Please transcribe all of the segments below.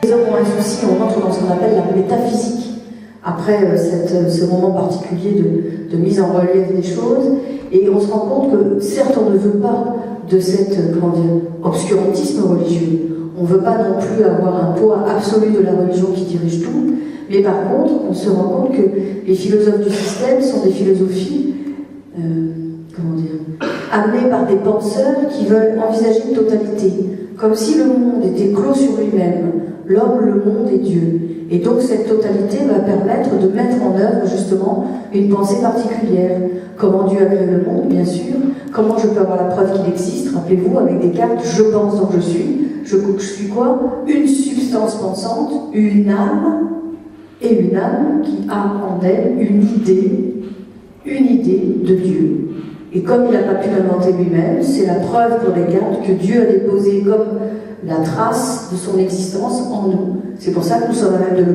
Les hommes ont un souci, on entre dans ce qu'on appelle la métaphysique. Après ce moment particulier de mise en relief des choses, et on se rend compte que certes on ne veut pas de cet obscurantisme religieux, on ne veut pas non plus avoir un poids absolu de la religion qui dirige tout, mais par contre on se rend compte que les philosophes du système sont des philosophies amenées par des penseurs qui veulent envisager une totalité, comme si le monde était clos sur lui-même, l'homme, le monde et Dieu. Et donc cette totalité va permettre de mettre en œuvre justement une pensée particulière. Comment Dieu a créé le monde, bien sûr. Comment je peux avoir la preuve qu'il existe. Rappelez-vous, avec Descartes, je pense donc je suis. Je suis quoi? Une substance pensante, une âme, et une âme qui a en elle une idée de Dieu. Et comme il n'a pas pu l'inventer lui-même, c'est la preuve pour Descartes que Dieu a déposé comme la trace de son existence en nous. C'est pour ça que nous sommes à même de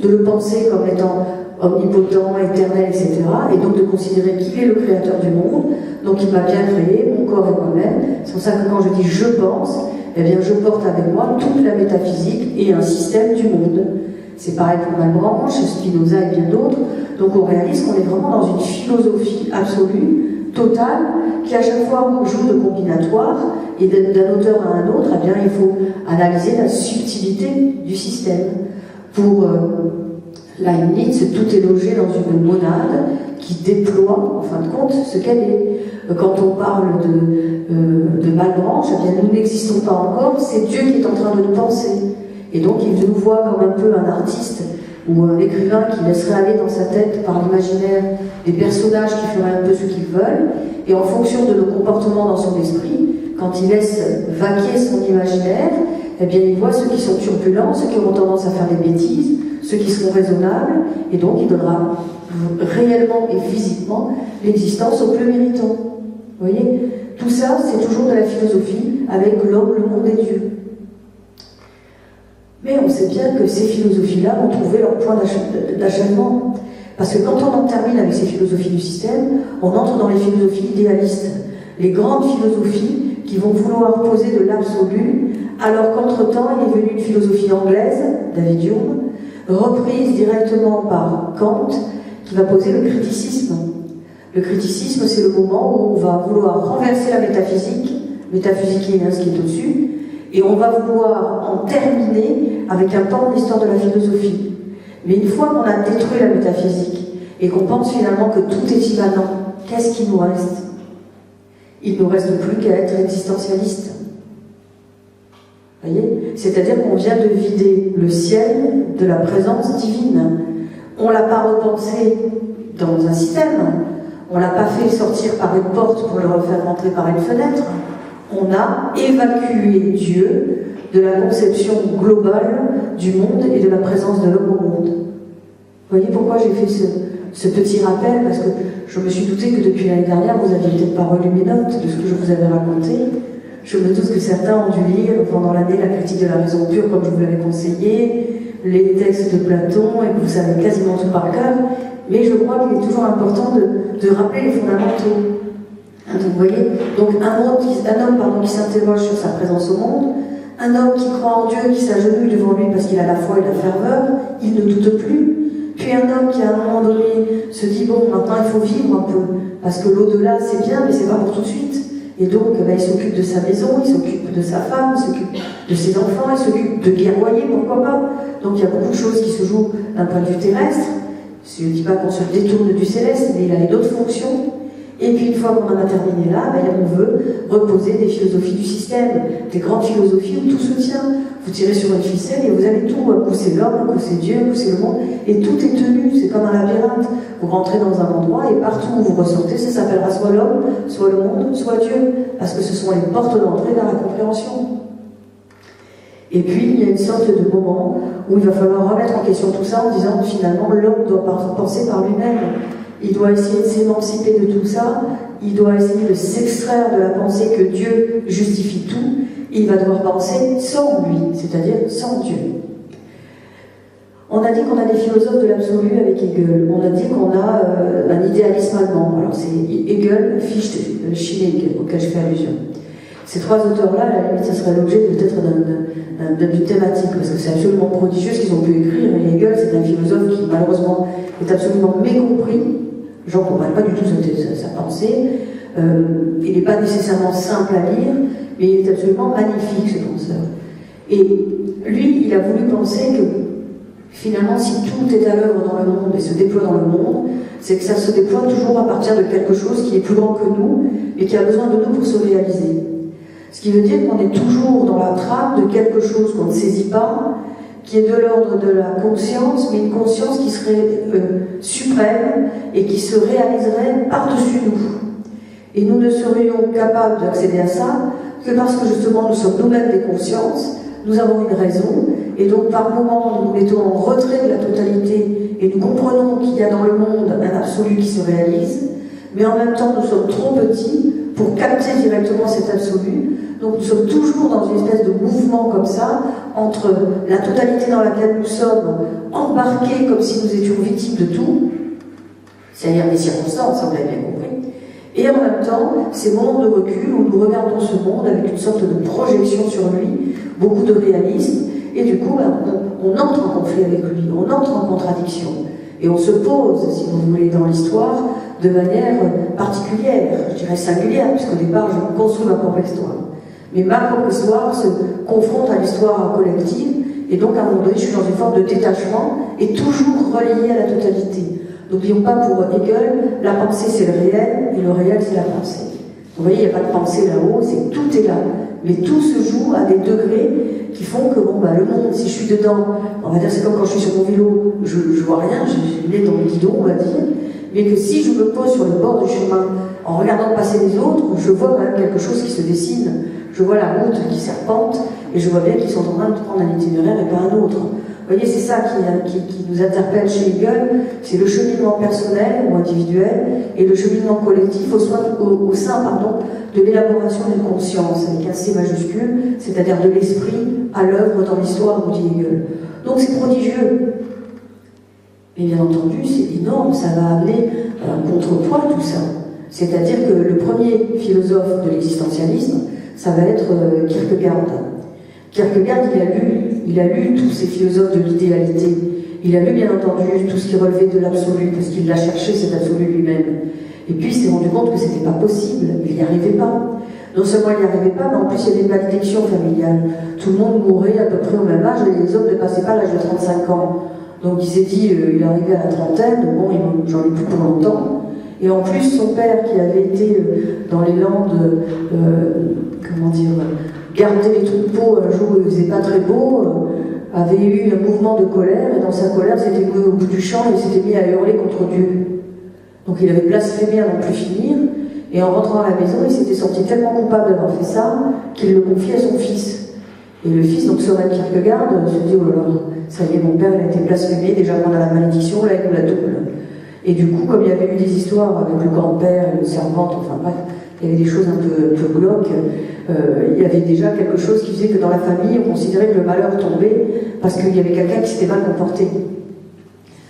le penser comme étant omnipotent, éternel, etc. Et donc de considérer qu'il est le créateur du monde, donc il m'a bien créé, mon corps et moi-même. C'est pour ça que quand je dis je pense, eh bien je porte avec moi toute la métaphysique et un système du monde. C'est pareil pour Malebranche, Spinoza et bien d'autres. Donc on réalise qu'on est vraiment dans une philosophie absolue, totale, qui à chaque fois joue de combinatoire, et d'un auteur à un autre, eh bien, il faut analyser la subtilité du système. Pour Leibniz, tout est logé dans une monade qui déploie, en fin de compte, ce qu'elle est. Quand on parle de Malebranche, eh bien, nous n'existons pas encore, c'est Dieu qui est en train de nous penser. Et donc il nous voit comme un peu un artiste ou un écrivain qui laisserait aller dans sa tête par l'imaginaire des personnages qui feraient un peu ce qu'ils veulent, et en fonction de nos comportements dans son esprit, quand il laisse vaquer son imaginaire, eh bien il voit ceux qui sont turbulents, ceux qui auront tendance à faire des bêtises, ceux qui seront raisonnables, et donc il donnera réellement et physiquement l'existence aux plus méritants. Vous voyez, tout ça c'est toujours de la philosophie avec l'homme, le monde et Dieu. Mais on sait bien que ces philosophies-là vont trouver leur point d'achèvement. Parce que quand on en termine avec ces philosophies du système, on entre dans les philosophies idéalistes. Les grandes philosophies qui vont vouloir poser de l'absolu, alors qu'entre-temps, il est venu une philosophie anglaise, David Hume, reprise directement par Kant, qui va poser le criticisme. Le criticisme, c'est le moment où on va vouloir renverser la métaphysique est ce qui est au-dessus, et on va vouloir en terminer avec un pan de l'histoire de la philosophie. Mais une fois qu'on a détruit la métaphysique et qu'on pense finalement que tout est immanent, qu'est-ce qu'il nous reste? Il ne nous reste plus qu'à être existentialiste. Vous voyez? C'est-à-dire qu'on vient de vider le ciel de la présence divine. On ne l'a pas repensé dans un système, on ne l'a pas fait sortir par une porte pour le refaire rentrer par une fenêtre. On a évacué Dieu de la conception globale du monde et de la présence de l'homme au monde. Vous voyez pourquoi j'ai fait ce petit rappel? Parce que je me suis douté que depuis l'année dernière, vous n'aviez peut-être pas relu mes notes de ce que je vous avais raconté. Je me doute que certains ont dû lire pendant l'année la critique de la raison pure, comme je vous l'avais conseillé, les textes de Platon, et que vous savez quasiment tout par cœur. Mais je crois qu'il est toujours important de rappeler les fondamentaux. Donc, vous voyez, donc un homme qui s'interroge sur sa présence au monde, un homme qui croit en Dieu, qui s'agenouille devant lui parce qu'il a la foi et la ferveur, il ne doute plus. Puis un homme qui à un moment donné se dit bon, maintenant il faut vivre un peu, parce que l'au-delà c'est bien, mais c'est pas pour tout de suite. Et donc il s'occupe de sa maison, il s'occupe de sa femme, il s'occupe de ses enfants, il s'occupe de guerroyer, pourquoi pas. Donc il y a beaucoup de choses qui se jouent d'un point de vue terrestre. Je ne dis pas qu'on se détourne du céleste, mais il a une autre fonction. Et puis une fois qu'on en a terminé là, on veut reposer des philosophies du système, des grandes philosophies où tout se tient. Vous tirez sur une ficelle et vous avez tout, pousser l'homme, pousser Dieu, pousser le monde, et tout est tenu, c'est comme un labyrinthe. Vous rentrez dans un endroit et partout où vous ressortez, ça s'appellera soit l'homme, soit le monde, soit Dieu, parce que ce sont les portes d'entrée vers la compréhension. Et puis il y a une sorte de moment où il va falloir remettre en question tout ça en disant que finalement l'homme doit penser par lui-même. Il doit essayer de s'émanciper de tout ça, il doit essayer de s'extraire de la pensée que Dieu justifie tout, et il va devoir penser sans lui, c'est-à-dire sans Dieu. On a dit qu'on a des philosophes de l'absolu avec Hegel, on a dit qu'on a un idéalisme allemand, alors c'est Hegel, Fichte, Schilling, auquel je fais allusion. Ces trois auteurs-là, à la limite, ça serait l'objet peut-être d'une thématique, parce que c'est absolument prodigieux ce qu'ils ont pu écrire. Et Hegel, c'est un philosophe qui, malheureusement, est absolument mécompris. Les gens ne comprennent pas du tout sa pensée. Il n'est pas nécessairement simple à lire, mais il est absolument magnifique, ce penseur. Et lui, il a voulu penser que, finalement, si tout est à l'œuvre dans le monde et se déploie dans le monde, c'est que ça se déploie toujours à partir de quelque chose qui est plus grand que nous et qui a besoin de nous pour se réaliser. Ce qui veut dire qu'on est toujours dans la trame de quelque chose qu'on ne saisit pas, qui est de l'ordre de la conscience, mais une conscience qui serait suprême et qui se réaliserait par-dessus nous. Et nous ne serions capables d'accéder à ça que parce que justement nous sommes nous-mêmes des consciences, nous avons une raison, et donc par moments nous nous mettons en retrait de la totalité et nous comprenons qu'il y a dans le monde un absolu qui se réalise, mais en même temps nous sommes trop petits pour capter directement cet absolu. Donc nous sommes toujours dans une espèce de mouvement comme ça, entre la totalité dans laquelle nous sommes embarqués comme si nous étions victimes de tout, c'est-à-dire des circonstances, on l'a bien compris, et en même temps, ces moments de recul où nous regardons ce monde avec une sorte de projection sur lui, beaucoup de réalisme, et du coup, on entre en conflit avec lui, on entre en contradiction, et on se pose, si vous voulez, dans l'histoire, de manière particulière, je dirais singulière, puisqu'au départ, je construis ma propre histoire. Mais ma propre histoire se confronte à l'histoire collective, et donc à un moment donné, je suis dans une forme de détachement, et toujours relié à la totalité. N'oublions pas, pour Hegel, la pensée c'est le réel, et le réel c'est la pensée. Vous voyez, il n'y a pas de pensée là-haut, c'est tout est là. Mais tout se joue à des degrés qui font que, bon, le monde, si je suis dedans, on va dire c'est comme quand je suis sur mon vélo, je vois rien, je l'ai dans le guidon, on va dire, mais que si je me pose sur le bord du chemin, en regardant passer les autres, je vois quand même quelque chose qui se dessine. Je vois la route qui serpente, et je vois bien qu'ils sont en train de prendre un itinéraire et pas un autre. Vous voyez, c'est ça qui nous interpelle chez Hegel, c'est le cheminement personnel ou individuel et le cheminement collectif au sein de l'élaboration d'une conscience, avec un C majuscule, c'est-à-dire de l'esprit à l'œuvre dans l'histoire, nous dit Hegel. Donc c'est prodigieux. Mais bien entendu, c'est énorme, ça va amener un contrepoids tout ça. C'est-à-dire que le premier philosophe de l'existentialisme, ça va être Kierkegaard. Kierkegaard, il a lu tous ces philosophes de l'idéalité. Il a lu, bien entendu, tout ce qui relevait de l'absolu, parce qu'il l'a cherché, cet absolu lui-même. Et puis, il s'est rendu compte que c'était pas possible, il n'y arrivait pas. Non seulement il n'y arrivait pas, mais en plus, il y avait une malédiction familiale. Tout le monde mourait à peu près au même âge, et les hommes ne passaient pas l'âge de 35 ans. Donc, il s'est dit, il est arrivé à la trentaine, bon, j'en ai plus pour longtemps. Et en plus, son père, qui avait été dans les Landes, garder les troupeaux un jour où il faisait pas très beau, avait eu un mouvement de colère, et dans sa colère, s'était mis au bout du champ et s'était mis à hurler contre Dieu. Donc il avait blasphémé à n'en plus finir, et en rentrant à la maison, il s'était senti tellement coupable d'avoir fait ça, qu'il le confie à son fils. Et le fils, donc Søren Kierkegaard, se dit, oh là là, ça y est, mon père, il a été blasphémé, déjà pendant la malédiction, là, il nous la double. Et du coup, comme il y avait eu des histoires avec le grand-père et le servante, enfin bref, il y avait des choses un peu glauques, il y avait déjà quelque chose qui faisait que dans la famille, on considérait que le malheur tombait parce qu'il y avait quelqu'un qui s'était mal comporté.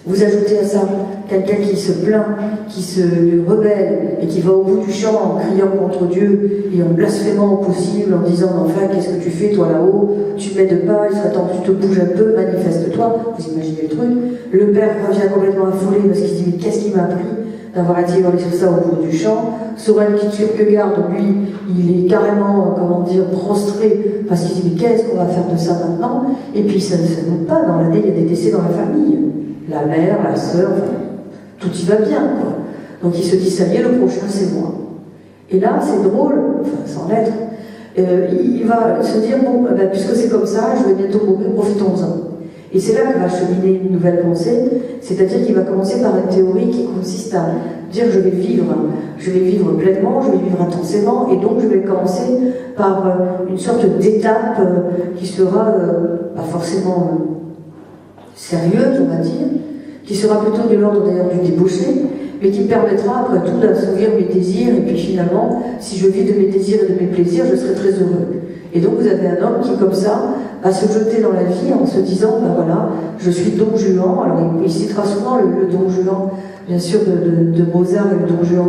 Vous ajoutez à ça quelqu'un qui se plaint, qui se rebelle et qui va au bout du champ en criant contre Dieu et en blasphémant au possible, en disant « Enfin, qu'est-ce que tu fais, toi là-haut? Tu m'aides pas, il serait temps que tu te bouges un peu, manifeste-toi. » Vous imaginez le truc. Le père revient complètement affolé parce qu'il se dit « Mais qu'est-ce qui m'a pris d'avoir été hurler sur ça au bout du champ ?» Søren Kierkegaard, lui, il est carrément, prostré parce qu'il dit « Mais qu'est-ce qu'on va faire de ça maintenant ?» Et puis ça ne se monte pas, dans l'année, il y a des décès dans la famille. La mère, la sœur, tout y va bien, quoi. Donc il se dit, ça y est, le prochain, c'est moi. Et là, c'est drôle, sans l'être, il va se dire, bon, puisque c'est comme ça, je vais bientôt mourir, profitons-en. Et c'est là que va cheminer une nouvelle pensée, c'est-à-dire qu'il va commencer par une théorie qui consiste à dire, je vais vivre pleinement, je vais vivre intensément, et donc je vais commencer par une sorte d'étape qui sera pas forcément sérieuse, on va dire, qui sera plutôt de l'ordre d'ailleurs du débauché, mais qui me permettra après tout d'assouvir mes désirs, et puis finalement, si je vis de mes désirs et de mes plaisirs, je serai très heureux. Et donc vous avez un homme qui, comme ça, va se jeter dans la vie en se disant, voilà, je suis Don Juan. Alors il citera souvent le Don Juan, bien sûr, de Mozart et le Don Juan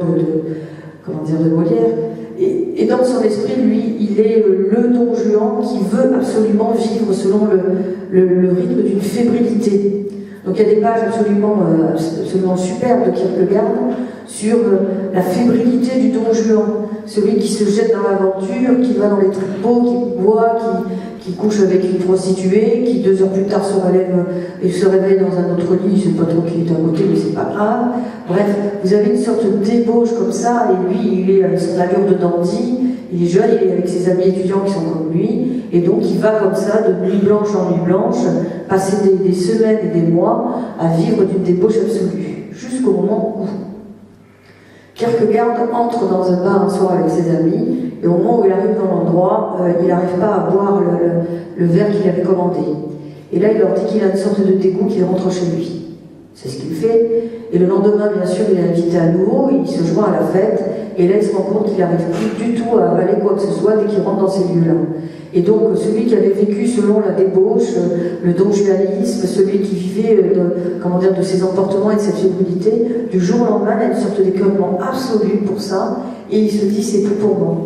de Molière, et dans son esprit, lui, il est le Don Juan qui veut absolument vivre selon le rythme d'une fébrilité. Donc il y a des pages absolument superbes de Kierkegaard sur la fébrilité du Don Juan, celui qui se jette dans l'aventure, qui va dans les tripots, qui boit, qui couche avec une prostituée, qui 2 heures plus tard se relève et se réveille dans un autre lit, c'est pas trop qui est à côté, mais c'est pas grave. Bref, vous avez une sorte de débauche comme ça, et lui, il est avec son allure de dandy, il est jeune, il est avec ses amis étudiants qui sont comme lui, et donc il va comme ça, de nuit blanche en nuit blanche, passer des semaines et des mois à vivre d'une débauche absolue, jusqu'au moment où Kierkegaard entre dans un bar un soir avec ses amis, et au moment où il arrive dans l'endroit, il n'arrive pas à boire le verre qu'il avait commandé. Et là, il leur dit qu'il a une sorte de dégoût, qu'il rentre chez lui. C'est ce qu'il fait. Et le lendemain, bien sûr, il est invité à nouveau, il se joint à la fête, et là, il se rend compte qu'il n'arrive plus du tout à avaler quoi que ce soit dès qu'il rentre dans ces lieux-là. Et donc, celui qui avait vécu selon la débauche, le donjuanisme, celui qui vivait de ses emportements et de cette fébrilité, du jour au lendemain, il a une sorte d'écœurement absolu pour ça, et il se dit, c'est plus pour moi.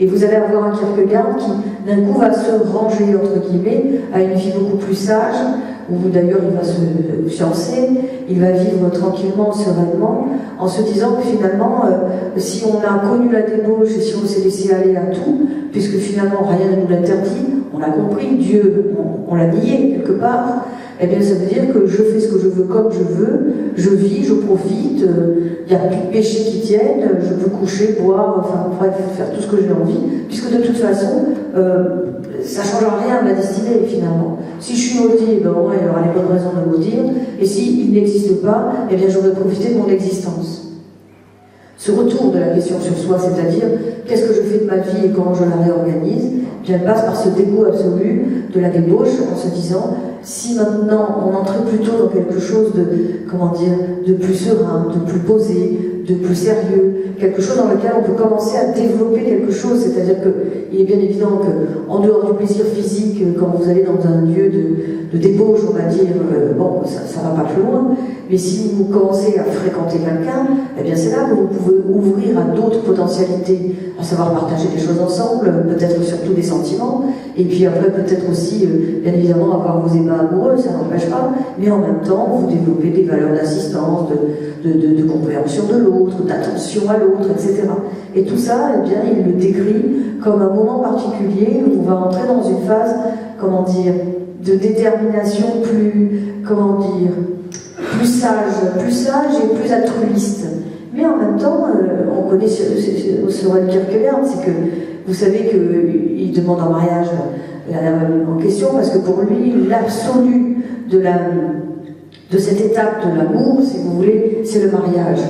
Et vous allez avoir un Kierkegaard qui, d'un coup, va se ranger, entre guillemets, à une vie beaucoup plus sage, où d'ailleurs il va se fiancer, il va vivre tranquillement, sereinement, en se disant que finalement, si on a connu la débauche et si on s'est laissé aller à tout, puisque finalement rien ne nous l'interdit, on a compris, Dieu, on l'a nié quelque part, eh bien ça veut dire que je fais ce que je veux comme je veux, je vis, je profite, il n'y a plus de péché qui tiennent, je peux coucher, boire, enfin bref, faire tout ce que j'ai envie, puisque de toute façon, ça ne change rien à ma destinée finalement. Si je suis maudit, ben, au moins il y aura les bonnes raisons de maudire, et s'il n'existe pas, eh bien j'aurais profité de mon existence. Ce retour de la question sur soi, c'est-à-dire qu'est-ce que je fais de ma vie et comment je la réorganise, elle passe par ce dégoût absolu de la débauche en se disant si maintenant on entrait plutôt dans quelque chose de plus serein, de plus posé, de plus sérieux, quelque chose dans lequel on peut commencer à développer quelque chose, c'est-à-dire qu'il est bien évident qu'en dehors du plaisir physique, quand vous allez dans un lieu de débauche, on va dire, bon, ça va pas plus loin, mais si vous commencez à fréquenter quelqu'un, eh bien c'est là que vous pouvez ouvrir à d'autres potentialités, à savoir partager des choses ensemble, peut-être surtout des sentiments, et puis après peut-être aussi, bien évidemment, avoir vos ébats amoureux, ça n'empêche pas, mais en même temps, vous développez des valeurs d'assistance, de compréhension de l'autre, d'attention à l'autre, etc. Et tout ça, eh bien, il le décrit comme un moment particulier où on va entrer dans une phase, de détermination plus sage et plus altruiste. Mais en même temps, on connaît Søren Kierkegaard, c'est que vous savez qu'il demande en mariage en question, parce que pour lui, l'absolu de cette étape de l'amour, si vous voulez, c'est le mariage.